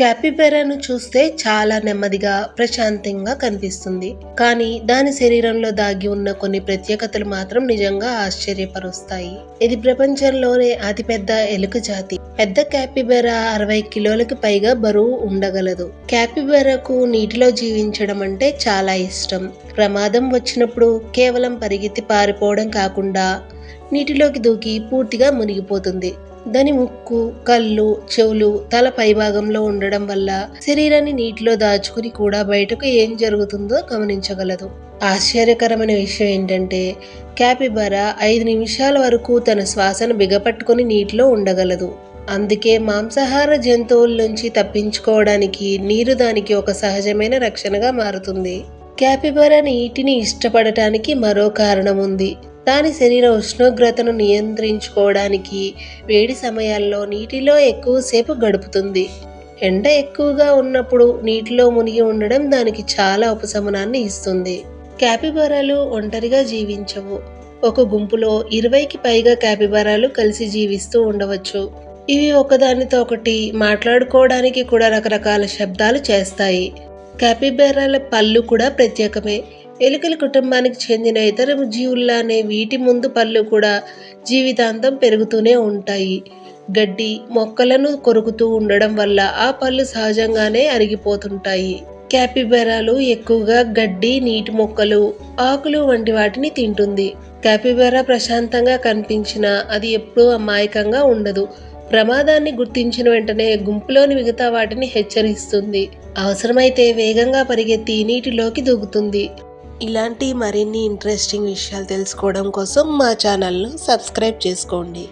క్యాపిబెరాను చూస్తే చాలా నెమ్మదిగా, ప్రశాంతంగా కనిపిస్తుంది. కానీ దాని శరీరంలో దాగి ఉన్న కొన్ని ప్రత్యేకతలు మాత్రం నిజంగా ఆశ్చర్యపరుస్తాయి. ఇది ప్రపంచంలోనే అతిపెద్ద ఎలుక జాతి. పెద్ద క్యాపిబెరా 60 కిలోలకు పైగా బరువు ఉండగలదు. క్యాపిబెరాకు నీటిలో జీవించడం అంటే చాలా ఇష్టం. ప్రమాదం వచ్చినప్పుడు కేవలం పరిగెత్తి పారిపోవడం కాకుండా నీటిలోకి దూకి పూర్తిగా మునిగిపోతుంది. దాని ముక్కు, కళ్ళు, చెవులు తల పైభాగంలో ఉండడం వల్ల శరీరాన్ని నీటిలో దాచుకుని కూడా బయటకు ఏం జరుగుతుందో గమనించగలదు. ఆశ్చర్యకరమైన విషయం ఏంటంటే క్యాపిబరా 5 నిమిషాల వరకు తన శ్వాసను బిగపట్టుకుని నీటిలో ఉండగలదు. అందుకే మాంసాహార జంతువుల నుంచి తప్పించుకోవడానికి నీరు దానికి ఒక సహజమైన రక్షణగా మారుతుంది. క్యాపిబరా నీటిని ఇష్టపడటానికి మరో కారణం ఉంది. దాని శరీర ఉష్ణోగ్రతను నియంత్రించుకోవడానికి వేడి సమయాల్లో నీటిలో ఎక్కువసేపు గడుపుతుంది. ఎండ ఎక్కువగా ఉన్నప్పుడు నీటిలో మునిగి ఉండడం దానికి చాలా ఉపశమనాన్ని ఇస్తుంది. క్యాపిబరాలు ఒంటరిగా జీవించవు. ఒక గుంపులో 20కి పైగా క్యాపిబరాలు కలిసి జీవిస్తూ ఉండవచ్చు. ఇవి ఒకదానితో ఒకటి మాట్లాడుకోవడానికి కూడా రకరకాల శబ్దాలు చేస్తాయి. క్యాపిబరాల పళ్ళు కూడా ప్రత్యేకమే. ఎలుకల కుటుంబానికి చెందిన ఇతర జీవుల్లానే వీటి ముందు పళ్ళు కూడా జీవితాంతం పెరుగుతూనే ఉంటాయి. గడ్డి, మొక్కలను కొరుకుతూ ఉండడం వల్ల ఆ పళ్ళు సహజంగానే అరిగిపోతుంటాయి. క్యాపిబెరాలు ఎక్కువగా గడ్డి, నీటి మొక్కలు, ఆకులు వంటి వాటిని తింటుంది. క్యాపిబెరా ప్రశాంతంగా కనిపించినా అది ఎప్పుడూ అమాయకంగా ఉండదు. ప్రమాదాన్ని గుర్తించిన వెంటనే గుంపులోని మిగతా వాటిని హెచ్చరిస్తుంది. అవసరమైతే వేగంగా పరిగెత్తి నీటిలోకి దూకుతుంది. ఇలాంటి మరిన్ని ఇంట్రెస్టింగ్ విషయాలు తెలుసుకోవడం కోసం మా ఛానల్ను సబ్స్క్రైబ్ చేసుకోండి.